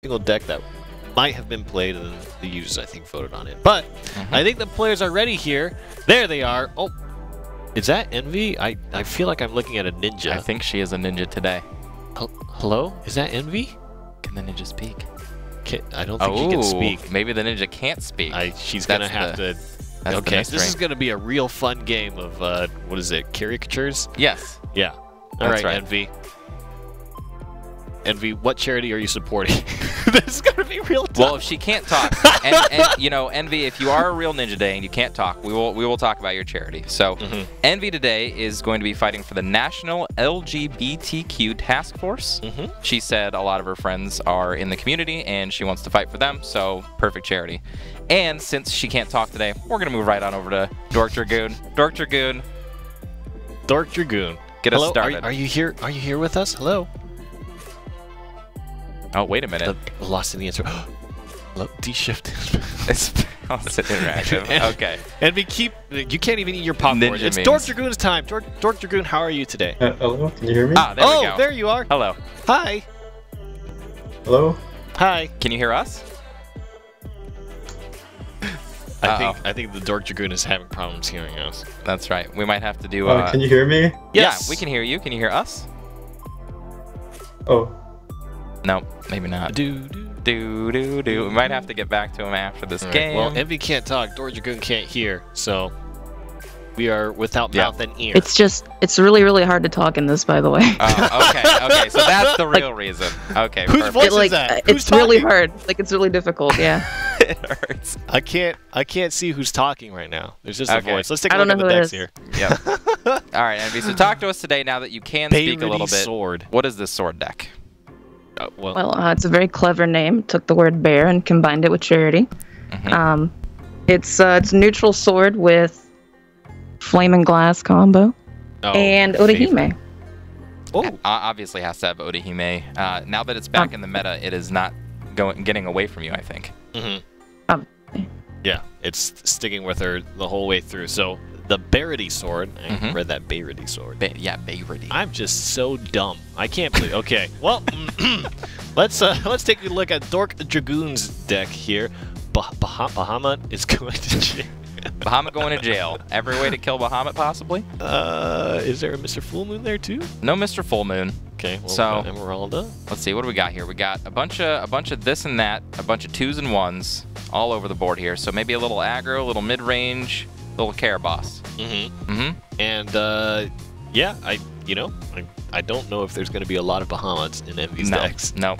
single deck that might have been played, and the users, I think, voted on it. But I think the players are ready here. There they are. Oh, is that Envy? I feel like I'm looking at a ninja. I think she is a ninja today. Hello? Is that Envy? Can the ninja speak? I don't think she can speak. Maybe the ninja can't speak. She's going to have to... Okay, this is going to be a real fun game of, what is it, caricatures? Yes. Yeah. All right, Envy. Envy, what charity are you supporting? This is going to be real tough. Well, if she can't talk, and you know, Envy, if you are a real ninja today and you can't talk, we will talk about your charity. So, Envy today is going to be fighting for the National LGBTQ Task Force. She said a lot of her friends are in the community and she wants to fight for them, so perfect charity. And since she can't talk today, we're going to move right on over to DorkDragoon. DorkDragoon. DorkDragoon. Get us started. Are you here? Are you here with us? Hello? Oh, wait a minute. Lost in the answer. Hello? D-shift. It's interactive. Okay. Envy, you can't even eat your popcorn. Ninja It's memes. DorkDragoon's time. DorkDragoon, how are you today? Hello? Can you hear me? Ah, there we go. There you are. Hello. Hi. Hello? Hi. Can you hear us? I think the DorkDragoon is having problems hearing us. That's right. We might have to do... can you hear me? Yes. Yeah, we can hear you. Can you hear us? Oh. No, maybe not. Do. We might have to get back to him after this game. Well, Envy can't talk. DorkDragoon can't hear, so we are without mouth and ear. It's really, really hard to talk in this, by the way. Oh, okay, so that's the real reason. Okay, Whose voice is that? Who's It's really talking? hard. Like, it's really difficult, yeah. It hurts. I can't see who's talking right now. There's just a voice. Let's take a I look don't at the know who it decks is. here. Yep. All right, Envy, so talk to us today now that you can speak a little bit. Sword. What is this sword deck? Well, it's a very clever name. Took the word bear and combined it with charity. It's a neutral sword with flame and glass combo and Odahime. Oh, Obviously has to have Odahime. Now that it's back in the meta, it is not getting away from you, I think. yeah, it's sticking with her the whole way through. So the Barity sword. I read that Barity sword. Yeah, Barity. I'm just so dumb. I can't believe. Okay, well, let's take a look at DorkDragoon's deck here. Bahamut is going to jail. Bahamut going to jail. Every way to kill Bahamut, possibly. Is there a Mr. Full Moon there too? No Mr. Full Moon. Okay, well, so Emeralda. Let's see, what do we got here? We got a bunch of this and that, a bunch of 2s and 1s all over the board here. So maybe a little aggro, a little mid-range, little care boss. And yeah, I don't know if there's going to be a lot of Bahamuts in Envy's decks. No.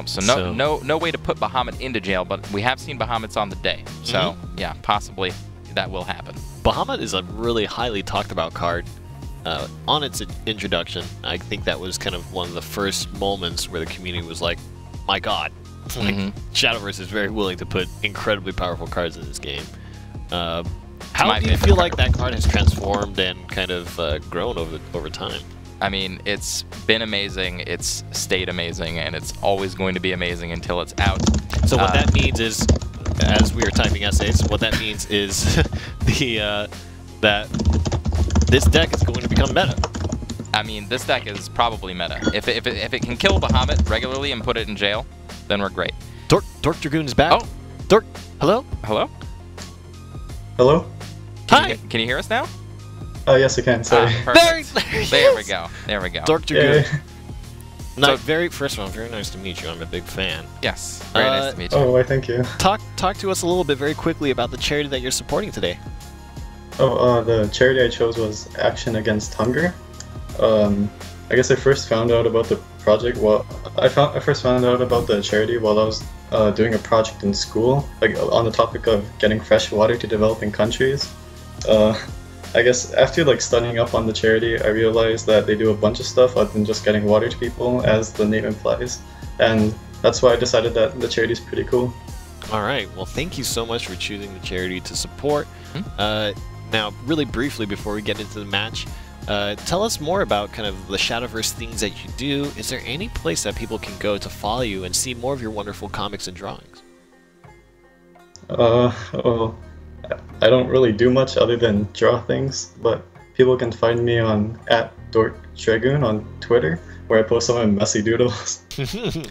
So no way to put Bahamut into jail, but we have seen Bahamuts on the day. So yeah, possibly that will happen. Bahamut is a really highly talked about card. On its introduction, I think that was kind of one of the first moments where the community was like, my god, like, Shadowverse is very willing to put incredibly powerful cards in this game. How do you feel like that card has transformed and kind of grown over time? I mean, it's been amazing, it's stayed amazing, and it's always going to be amazing until it's out. So what that means is, as we are typing essays, what that means is that this deck is going to become meta. I mean, this deck is probably meta. If it can kill Bahamut regularly and put it in jail, then we're great. DorkDragoon is back. Oh, hello? Hello? Hello? Hi. Can you hear us now? Oh, yes, I can. Sorry. There we go. There we go. DorkDragoon. First of all, very nice to meet you. I'm a big fan. Yes. Very nice to meet you. Oh, why, thank you. Talk to us a little bit very quickly about the charity that you're supporting today. Oh, the charity I chose was Action Against Hunger. I guess I first found out about the project. Well, I first found out about the charity while I was doing a project in school, like on the topic of getting fresh water to developing countries. I guess after like studying up on the charity, I realized that they do a bunch of stuff other than just getting water to people, as the name implies, and that's why I decided that the charity is pretty cool. All right. Well, thank you so much for choosing the charity to support. Now, really briefly before we get into the match, tell us more about kind of the Shadowverse things that you do. Is there any place that people can go to follow you and see more of your wonderful comics and drawings? Well, I don't really do much other than draw things, but people can find me on @DorkDragoon on Twitter, where I post some of my messy doodles.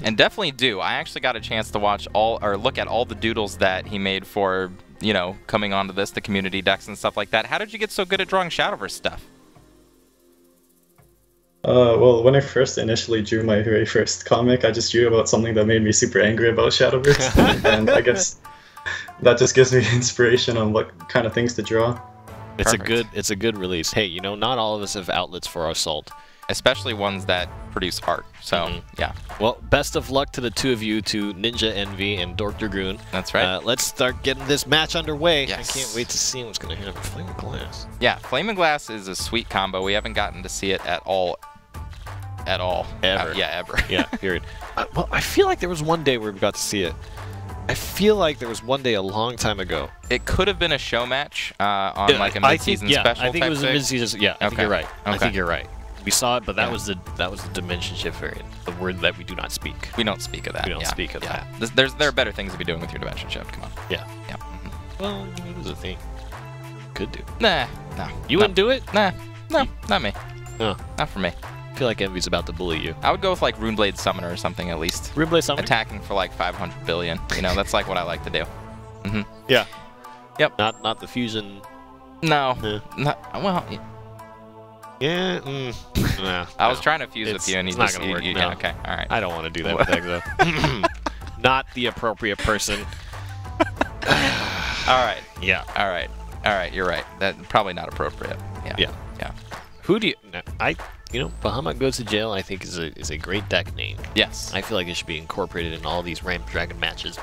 And definitely do. I actually got a chance to watch all, or look at all the doodles that he made for, you know, coming onto this, the community decks and stuff like that. How did you get so good at drawing Shadowverse stuff? Well, when I first initially drew my very first comic, I just drew about something that made me super angry about Shadowverse, and I guess that just gives me inspiration on what kind of things to draw. It's a good release. Hey, you know, not all of us have outlets for our salt, especially ones that produce art. So yeah. Well, best of luck to the two of you, to Ninja Envy and DorkDragoon. That's right. Let's start getting this match underway. Yes. I can't wait to see what's going to happen. Flame and Glass. Yeah, Flame and Glass is a sweet combo. We haven't gotten to see it at all. Ever. Yeah, ever. Yeah, period. Well, I feel like there was one day where we got to see it. I feel like there was one day a long time ago. It could have been a show match on like a mid-season special. I think it was a mid-season. Yeah, I think you're right. Okay. I think you're right. We saw it, but that was the dimension shift variant, the word that we do not speak. We don't speak of that. We don't speak of that. There are better things to be doing with your dimension shift. Come on. Yeah. Yeah. Well, it was a thing. Could do. Nah. No. You wouldn't do it? Nah. No. Not me. No. Not for me. I feel like Envy's about to bully you. I would go with like Runeblade Summoner or something at least. Runeblade Summoner? Attacking for like 500 billion. You know, that's like what I like to do. Yeah. Yep. Not the fusion. No. Yeah. Yeah. Nah, I was trying to fuse with you, and it's not gonna work. Yeah, okay. All right. I don't want to do that with Exo. Not the appropriate person. All right. Yeah. All right. All right. You're right. That probably not appropriate. Yeah. Who do you? You know, Bahamut Goes to Jail, I think, is a great deck name. Yes. I feel like it should be incorporated in all these Ramp Dragon matches.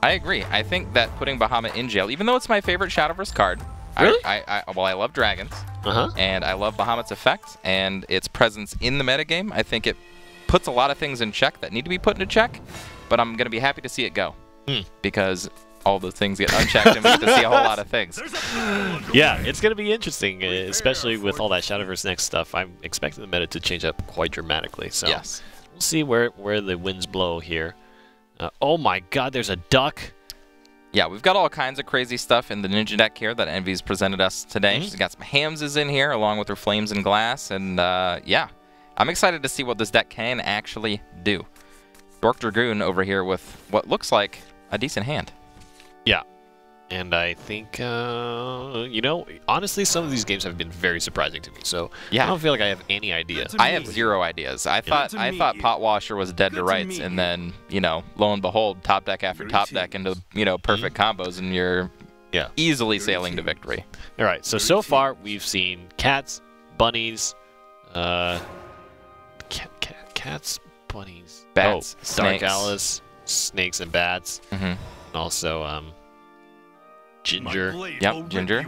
I agree. I think that putting Bahamut in jail, even though it's my favorite Shadowverse card, really? Well, I love dragons, and I love Bahamut's effect and its presence in the metagame. I think it puts a lot of things in check that need to be put into check, but I'm going to be happy to see it go because all the things get unchecked and we get to see a whole lot of things. Yeah, it's going to be interesting, especially with all that Shadowverse Next stuff. I'm expecting the meta to change up quite dramatically. So yes. We'll see where the winds blow here. Oh my god, there's a duck. Yeah, we've got all kinds of crazy stuff in the Ninja deck here that Envy's presented us today. She's got some Hamses in here along with her Flames and Glass. And yeah, I'm excited to see what this deck can actually do. DorkDragoon over here with what looks like a decent hand. Yeah, and I think, you know, honestly, some of these games have been very surprising to me. So yeah. I don't feel like I have any idea. I have zero ideas. I thought Potwasher was dead to rights, and then, you know, lo and behold, top deck after top deck into, you know, perfect combos, and you're easily sailing to victory. All right, so far we've seen cats, bunnies, cats, bunnies, bats, Dark snakes. Alice, snakes and bats. And also, Ginger. Yep, Ginger.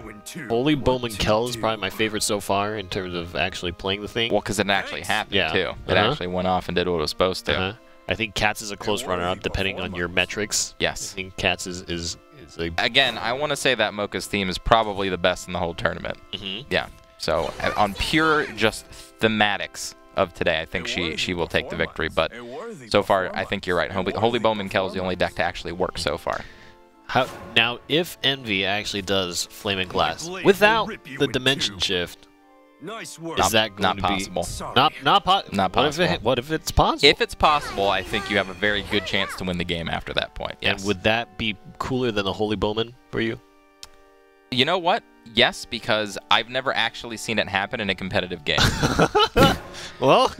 Holy Bowman Kell is probably my favorite so far in terms of actually playing the thing. Well, because it actually happened, too. It actually went off and did what it was supposed to. I think Cats is a close runner-up, depending on your metrics. Yes. I think Cats is a... Again, I want to say that Mocha's theme is probably the best in the whole tournament. Yeah. So, on pure just thematics of today, I think she will take the victory. But so far, I think you're right. Holy Bowman Kell is the only deck to actually work so far. Now, if Envy actually does Flame and Glass without the dimension shift, is that going to be possible? Not possible. What if it's possible? If it's possible, I think you have a very good chance to win the game after that point. Yes. And would that be cooler than the Holy Bowman for you? You know what? Yes, because I've never actually seen it happen in a competitive game. Well,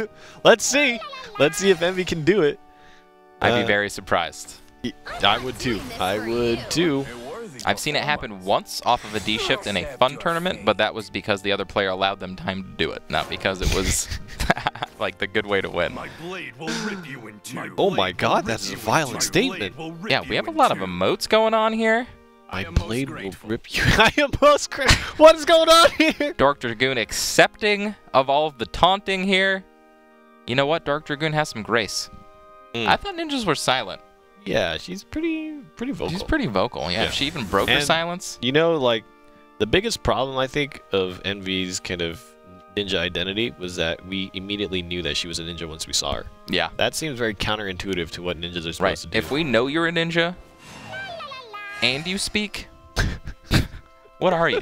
let's see. Let's see if Envy can do it. I'd be very surprised. I would too. I would too. I've seen it happen once off of a D shift in a fun tournament, but that was because the other player allowed them time to do it, not because it was like the good way to win. Oh my god, that's a violent statement. Yeah, we have a lot of emotes going on here. My blade will rip you. I am most crazy. What is going on here? DorkDragoon accepting of all of the taunting here. You know what? DorkDragoon has some grace. I thought ninjas were silent. Yeah, she's pretty vocal. She's pretty vocal, yeah. She even broke her silence. You know, like, the biggest problem, I think, of Envy's kind of ninja identity was that we immediately knew that she was a ninja once we saw her. Yeah. That seems very counterintuitive to what ninjas are supposed to do. If we know you're a ninja, and you speak, what are you?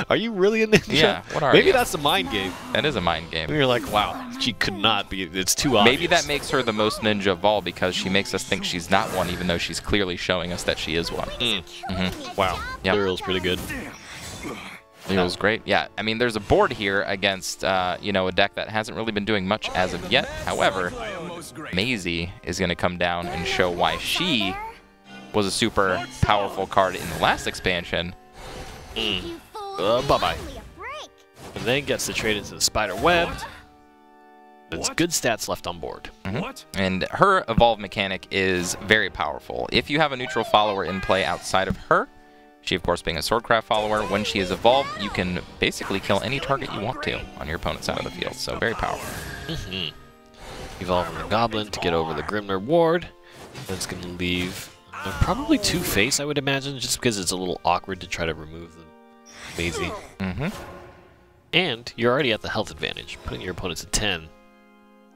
Are you really a ninja? Yeah, what are Maybe you? that's a mind game. That is a mind game. You're like, wow, she could not be. It's too obvious. Maybe that makes her the most ninja of all because she makes us think she's not one, even though she's clearly showing us that she is one. Wow. Yep. Liryl's pretty good. Liryl's great. Yeah, I mean, there's a board here against, you know, a deck that hasn't really been doing much as of yet. However, Maisie is going to come down and show why she was a super powerful card in the last expansion. Bye-bye. And then gets to trade into the spider web. There's good stats left on board. And her evolve mechanic is very powerful. If you have a neutral follower in play outside of her, she of course being a swordcraft follower, when she is evolved, you can basically kill any target you want to on your opponent's side of the field. So very powerful. Evolving the goblin to get over the Grimner ward. That's going to leave probably two-face, I would imagine, just because it's a little awkward to try to remove the Maisie. And you're already at the health advantage. Putting your opponents at 10.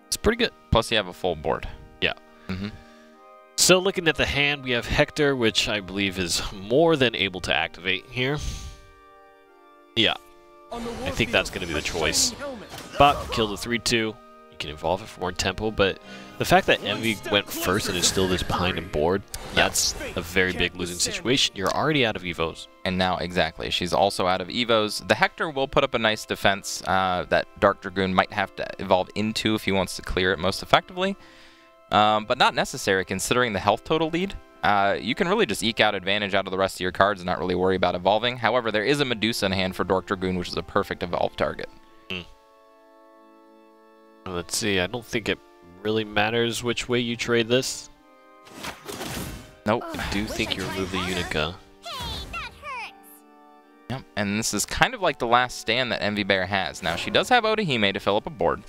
It's pretty good. Plus you have a full board. Yeah. So looking at the hand, we have Hector, which I believe is more than able to activate here. Yeah. I think that's going to be the choice. But kill the 3-2. You can evolve it for more tempo, but the fact that Envy went first and is still this behind in board, that's a very big losing situation. You're already out of Evos. And now, exactly, she's also out of Evos. The Hector will put up a nice defense that DorkDragoon might have to evolve into if he wants to clear it most effectively. But not necessary considering the health total lead. You can really just eke out advantage out of the rest of your cards and not really worry about evolving. However, there is a Medusa in hand for DorkDragoon, which is a perfect evolve target. Let's see, I don't think it really matters which way you trade this. Nope. I do think you remove the Unica. Yep, and this is kind of like the last stand that EnvyBaer has. Now, she does have Odahime to fill up a board,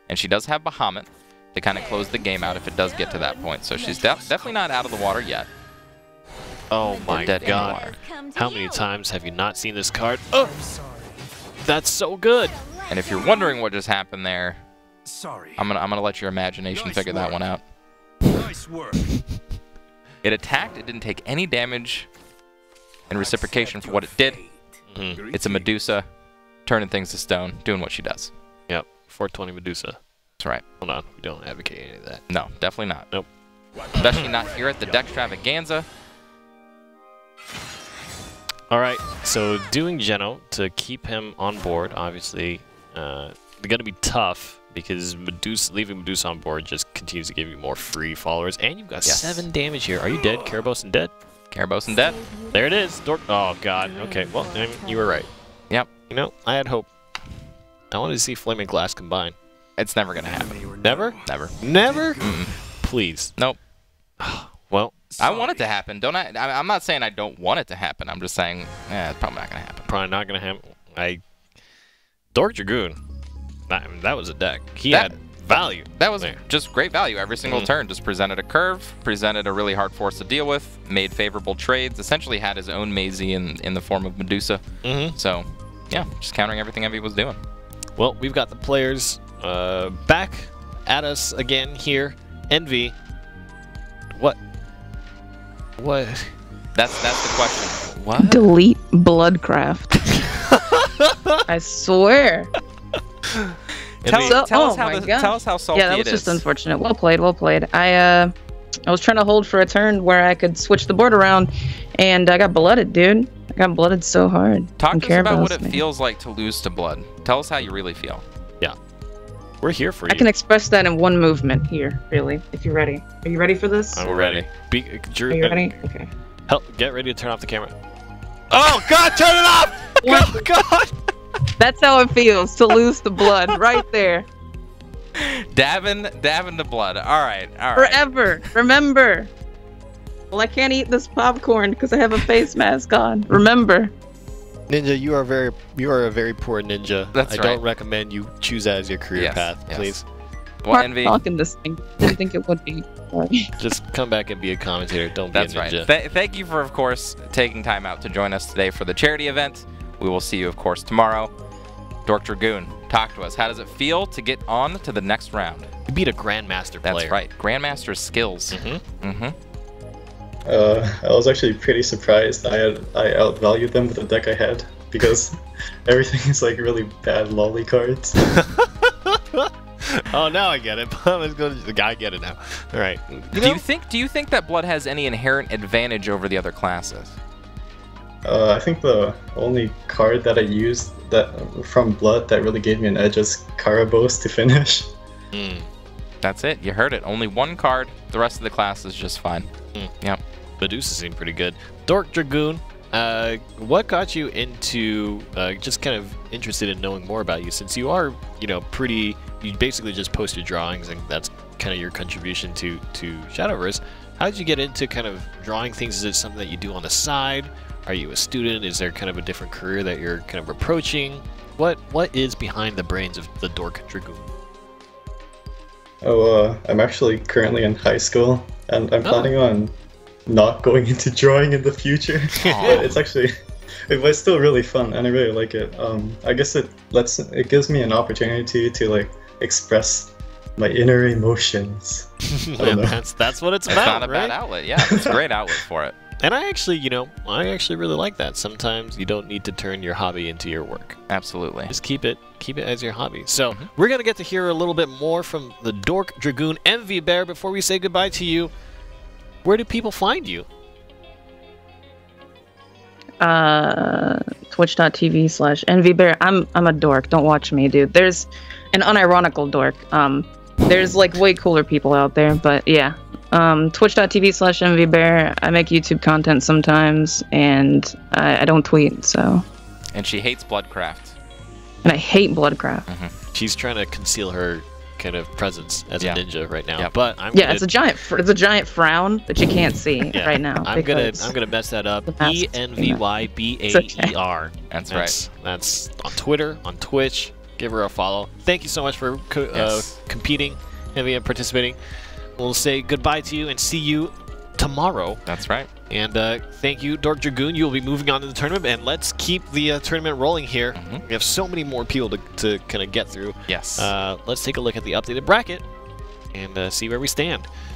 and she does have Bahamut to kind of close the game out if it does get to that point. So she's definitely not out of the water yet. Oh my god. How many times have you not seen this card? Oh! That's so good! And if you're wondering what just happened there, I'm gonna let your imagination figure that one out. Nice work. It attacked, it didn't take any damage in reciprocation for what it did. It's a Medusa, turning things to stone, doing what she does. Yep, 420 Medusa. That's right. Hold on, we don't advocate any of that. No, definitely not. Nope. Especially not here at the Deckstravaganza. Alright, so doing Geno to keep him on board, obviously, going to be tough because leaving Medusa on board just continues to give you more free followers. And you've got 7 damage here. Are you dead? Carabosse and dead? Carabosse and dead. There it is. Oh, God. Okay, well, I mean, you were right. Yep. You know, I had hope. I wanted to see Flame and Glass combine. It's never going to happen. Never? Never. Never? Please. Nope. Well, I want it to happen, don't I? I'm not saying I don't want it to happen. I'm just saying, it's probably not going to happen. Probably not going to happen. DorkDragoon. I mean, that was a deck. He had value. That was just great value every single turn. Just presented a curve, presented a really hard force to deal with, made favorable trades, essentially had his own Maisie in the form of Medusa. So, yeah, just countering everything Envy was doing. Well, we've got the players back at us again here. Envy. What? That's the question. What? Delete Bloodcraft. I swear. Tell us how salty yeah, that was it just is. unfortunate. Well played, well played. I was trying to hold for a turn where I could switch the board around, and I got blooded, dude. I got blooded so hard. Talk to us about what it feels like to lose to blood. Tell us how you really feel. Yeah. We're here for you. I can express that in one movement here, really, if you're ready. Are you ready for this? I'm ready. Are you ready? Okay. Get ready to turn off the camera. Oh, God, turn it off! Oh, God! That's how it feels to lose the blood, right there. Dabbing the blood. All right. Forever. Remember. Well, I can't eat this popcorn because I have a face mask on. Remember. Ninja, you are a very poor ninja. That's right. I don't recommend you choose that as your career path, please. Well, Envy. Talking this thing. Didn't think it would be. Just come back and be a commentator. Don't That's be a ninja. Right. Thank you for, of course, taking time out to join us today for the charity event. We will see you, of course, tomorrow. DorkDragoon, talk to us. How does it feel to get on to the next round? You beat a Grandmaster player. That's right. Grandmaster skills. I was actually pretty surprised. I outvalued them with the deck I had. because everything is like really bad lolly cards. Oh, now I get it. Let's go to the guy. Get it now. All right. Do you think that blood has any inherent advantage over the other classes? I think the only card that I used from blood that really gave me an edge is Karabos to finish. That's it. You heard it. Only one card. The rest of the class is just fine. Yep. Medusa seemed pretty good. DorkDragoon, what got you into just kind of interested in knowing more about you, since you are, pretty. You basically just post your drawings, and that's kind of your contribution to Shadowverse. How did you get into kind of drawing things? Is it something that you do on the side? Are you a student? Is there kind of a different career that you're kind of approaching? What is behind the brains of the DorkDragoon? I'm actually currently in high school, and I'm planning on not going into drawing in the future. But it's still really fun, and I really like it. I guess it gives me an opportunity to like express my inner emotions. That's what it's about. It's not a right? bad outlet. Yeah, it's a great outlet for it. And I actually really like that. Sometimes you don't need to turn your hobby into your work. Absolutely. Just keep it as your hobby. So we're gonna get to hear a little bit more from the DorkDragoon EnvyBaer before we say goodbye to you. Where do people find you? Twitch.tv/EnvyBaer. I'm a dork. Don't watch me, dude. There's an unironical dork. There's like way cooler people out there, but yeah. Twitch.tv/EnvyBaer. I make YouTube content sometimes, and I don't tweet, so. And she hates Bloodcraft. And I hate Bloodcraft. She's trying to conceal her kind of presence as a ninja right now. Yep. But it's a giant frown that you can't see right now. I'm gonna mess that up. EnvyBaer. That's right. That's on Twitter, on Twitch. Give her a follow. Thank you so much for competing, Envy, and participating. We'll say goodbye to you and see you tomorrow. That's right. And thank you, DorkDragoon. You will be moving on to the tournament, and let's keep the tournament rolling here. We have so many more people to kind of get through. Yes. Let's take a look at the updated bracket and see where we stand.